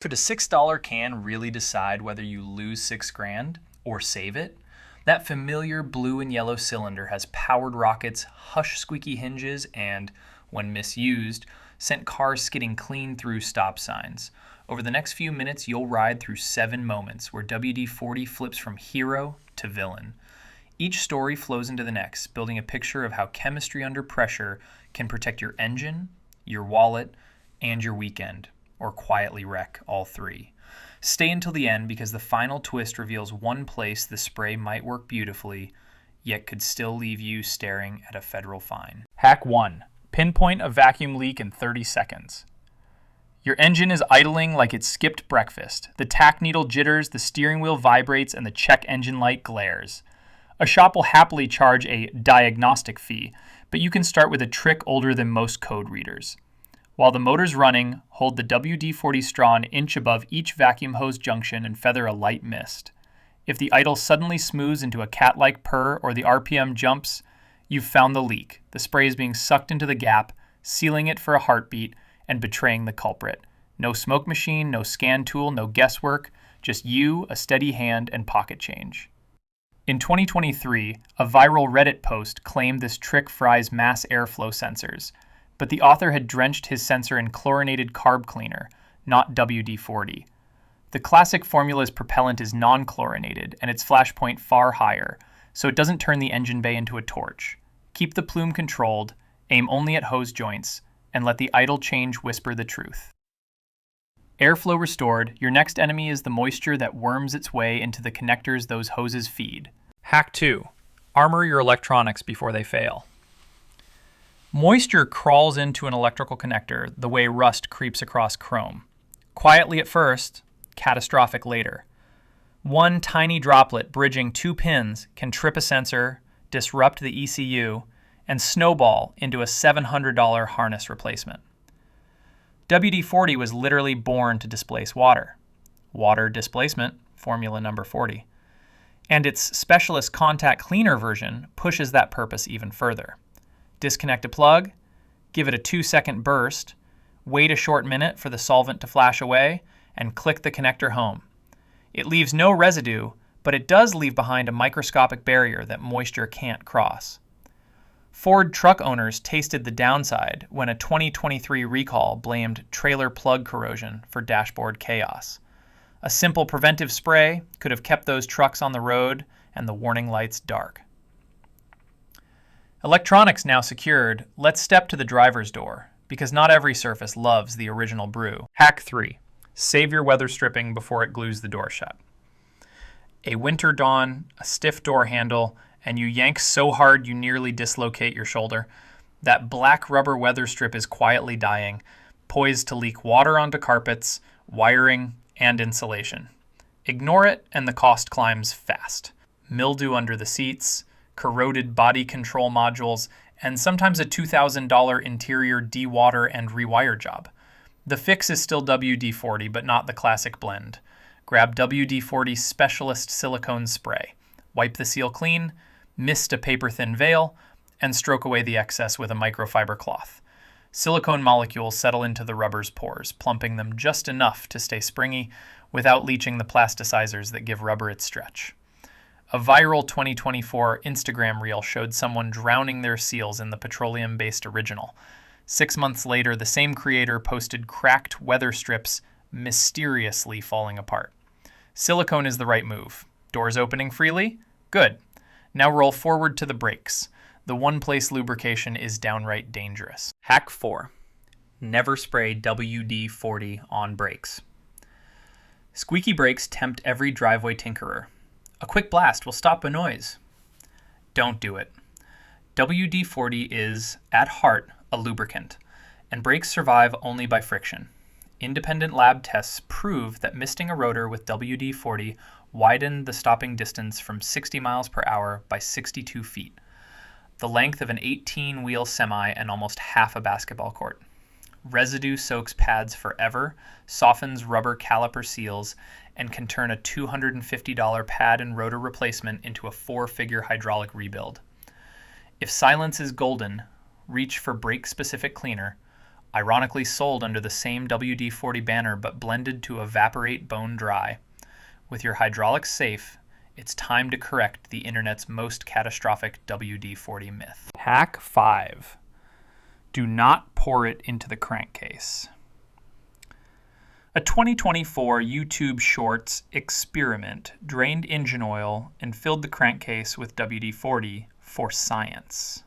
Could a $6 can really decide whether you lose $6,000 or save it? That familiar blue and yellow cylinder has powered rockets, hush squeaky hinges, and, when misused, sent cars skidding clean through stop signs. Over the next few minutes, you'll ride through 7 moments where WD-40 flips from hero to villain. Each story flows into the next, building a picture of how chemistry under pressure can protect your engine, your wallet, and your weekend, or quietly wreck all three. Stay until the end because the final twist reveals one place the spray might work beautifully, yet could still leave you staring at a federal fine. Hack 1. Pinpoint a vacuum leak in 30 seconds. Your engine is idling like it skipped breakfast. The tach needle jitters, the steering wheel vibrates, and the check engine light glares. A shop will happily charge a diagnostic fee, but you can start with a trick older than most code readers. While the motor's running, hold the WD-40 straw an inch above each vacuum hose junction and feather a light mist. If the idle suddenly smooths into a cat-like purr or the RPM jumps, you've found the leak. The spray is being sucked into the gap, sealing it for a heartbeat and betraying the culprit. No smoke machine, no scan tool, no guesswork, just you, a steady hand, and pocket change. In 2023, a viral Reddit post claimed this trick fries mass airflow sensors, but the author had drenched his sensor in chlorinated carb cleaner, not WD-40. The classic formula's propellant is non-chlorinated, and its flashpoint far higher, so it doesn't turn the engine bay into a torch. Keep the plume controlled, aim only at hose joints, and let the idle change whisper the truth. Airflow restored, your next enemy is the moisture that worms its way into the connectors those hoses feed. Hack 2. Armor your electronics before they fail. Moisture crawls into an electrical connector the way rust creeps across chrome. Quietly at first, catastrophic later. One tiny droplet bridging 2 pins can trip a sensor, disrupt the ECU, and snowball into a $700 harness replacement. WD-40 was literally born to displace water. Water displacement, formula number 40. And its specialist contact cleaner version pushes that purpose even further. Disconnect a plug, give it a 2-second burst, wait a short minute for the solvent to flash away, and click the connector home. It leaves no residue, but it does leave behind a microscopic barrier that moisture can't cross. Ford truck owners tasted the downside when a 2023 recall blamed trailer plug corrosion for dashboard chaos. A simple preventive spray could have kept those trucks on the road and the warning lights dark. Electronics now secured, let's step to the driver's door, because not every surface loves the original brew. Hack 3. Save your weather stripping before it glues the door shut. A winter dawn, a stiff door handle, and you yank so hard you nearly dislocate your shoulder. That black rubber weather strip is quietly dying, poised to leak water onto carpets, wiring, and insulation. Ignore it and the cost climbs fast. Mildew under the seats, corroded body control modules, and sometimes a $2,000 interior de-water and rewire job. The fix is still WD-40, but not the classic blend. Grab WD-40 Specialist Silicone Spray. Wipe the seal clean, mist a paper-thin veil, and stroke away the excess with a microfiber cloth. Silicone molecules settle into the rubber's pores, plumping them just enough to stay springy without leaching the plasticizers that give rubber its stretch. A viral 2024 Instagram reel showed someone drowning their seals in the petroleum-based original. 6 months later, the same creator posted cracked weather strips mysteriously falling apart. Silicone is the right move. Doors opening freely? Good. Now roll forward to the brakes. The one-place lubrication is downright dangerous. Hack 4. Never spray WD-40 on brakes. Squeaky brakes tempt every driveway tinkerer. A quick blast will stop a noise. Don't do it. WD-40 is, at heart, a lubricant, and brakes survive only by friction. Independent lab tests prove that misting a rotor with WD-40 widened the stopping distance from 60 miles per hour by 62 feet, the length of an 18-wheel semi and almost half a basketball court. Residue soaks pads forever, softens rubber caliper seals, and can turn a $250 pad and rotor replacement into a 4-figure hydraulic rebuild. If silence is golden, reach for brake-specific cleaner, ironically sold under the same WD-40 banner but blended to evaporate bone dry. With your hydraulics safe, it's time to correct the internet's most catastrophic WD-40 myth. Hack 5. Do not pour it into the crankcase. A 2024 YouTube Shorts experiment drained engine oil and filled the crankcase with WD-40 for science.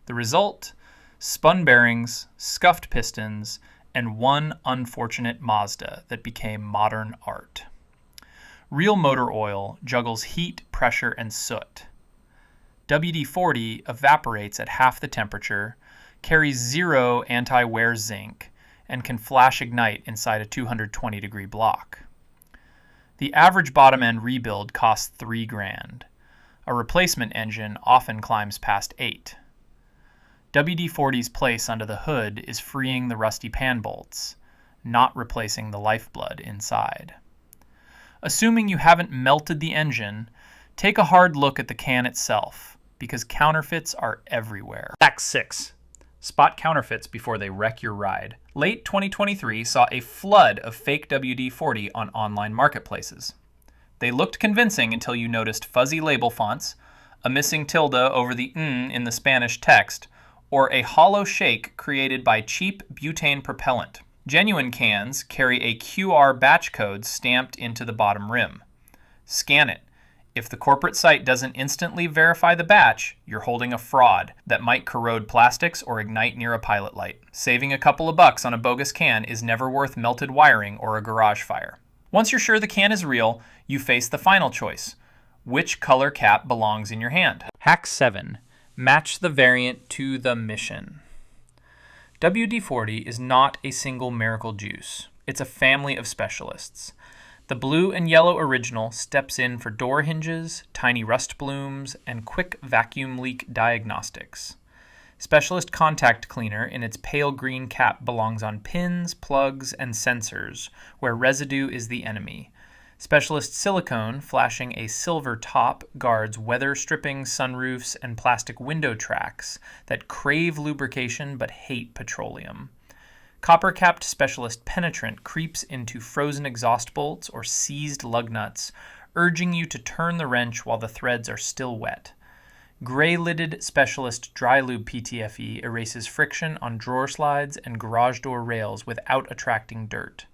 The result? Spun bearings, scuffed pistons, and one unfortunate Mazda that became modern art. Real motor oil juggles heat, pressure, and soot. WD-40 evaporates at half the temperature, carries zero anti-wear zinc, and can flash ignite inside a 220-degree block. The average bottom-end rebuild costs $3,000. A replacement engine often climbs past $8,000. WD-40's place under the hood is freeing the rusty pan bolts, not replacing the lifeblood inside. Assuming you haven't melted the engine, take a hard look at the can itself, because counterfeits are everywhere. Hack 6. Spot counterfeits before they wreck your ride. Late 2023 saw a flood of fake WD-40 on online marketplaces. They looked convincing until you noticed fuzzy label fonts, a missing tilde over the "n" in the Spanish text, or a hollow shake created by cheap butane propellant. Genuine cans carry a QR batch code stamped into the bottom rim. Scan it. If the corporate site doesn't instantly verify the batch, you're holding a fraud that might corrode plastics or ignite near a pilot light. Saving a couple of bucks on a bogus can is never worth melted wiring or a garage fire. Once you're sure the can is real, you face the final choice. Which color cap belongs in your hand? Hack 7. Match the variant to the mission. WD-40 is not a single miracle juice. It's a family of specialists. The blue and yellow original steps in for door hinges, tiny rust blooms, and quick vacuum leak diagnostics. Specialist contact cleaner in its pale green cap belongs on pins, plugs, and sensors, where residue is the enemy. Specialist silicone, flashing a silver top, guards weather-stripping sunroofs and plastic window tracks that crave lubrication but hate petroleum. Copper-capped specialist penetrant creeps into frozen exhaust bolts or seized lug nuts, urging you to turn the wrench while the threads are still wet. Gray-lidded specialist dry lube PTFE erases friction on drawer slides and garage door rails without attracting dirt.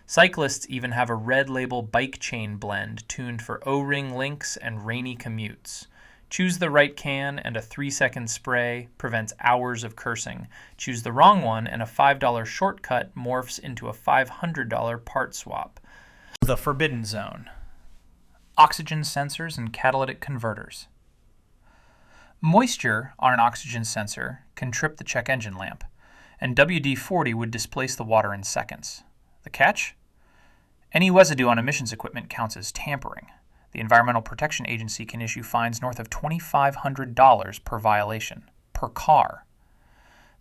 Cyclists even have a red label bike chain blend tuned for O-ring links and rainy commutes. Choose the right can and a 3-second spray prevents hours of cursing. Choose the wrong one and a $5 shortcut morphs into a $500 part swap. The Forbidden Zone. Oxygen sensors and catalytic converters. Moisture on an oxygen sensor can trip the check engine lamp, and WD-40 would displace the water in seconds. The catch? Any residue on emissions equipment counts as tampering. The Environmental Protection Agency can issue fines north of $2,500 per violation, per car.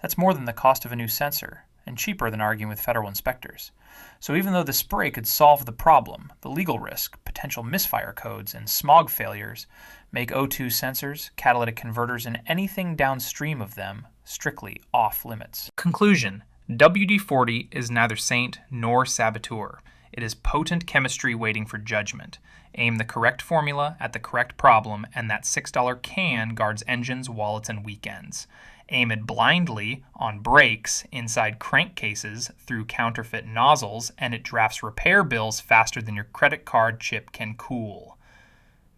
That's more than the cost of a new sensor, and cheaper than arguing with federal inspectors. So even though the spray could solve the problem, the legal risk, potential misfire codes, and smog failures make O2 sensors, catalytic converters, and anything downstream of them strictly off limits. Conclusion: WD-40 is neither saint nor saboteur. It is potent chemistry waiting for judgment. Aim the correct formula at the correct problem, and that $6 can guards engines, wallets, and weekends. Aim it blindly on brakes inside crankcases through counterfeit nozzles, and it drafts repair bills faster than your credit card chip can cool.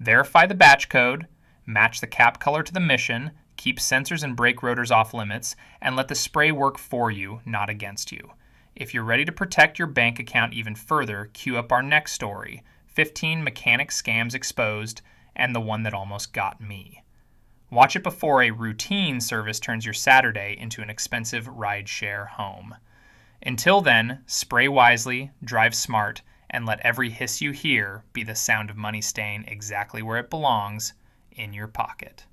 Verify the batch code, match the cap color to the mission, keep sensors and brake rotors off limits, and let the spray work for you, not against you. If you're ready to protect your bank account even further, cue up our next story, 15 mechanic scams exposed, and the one that almost got me. Watch it before a routine service turns your Saturday into an expensive ride-share home. Until then, spray wisely, drive smart, and let every hiss you hear be the sound of money staying exactly where it belongs, in your pocket.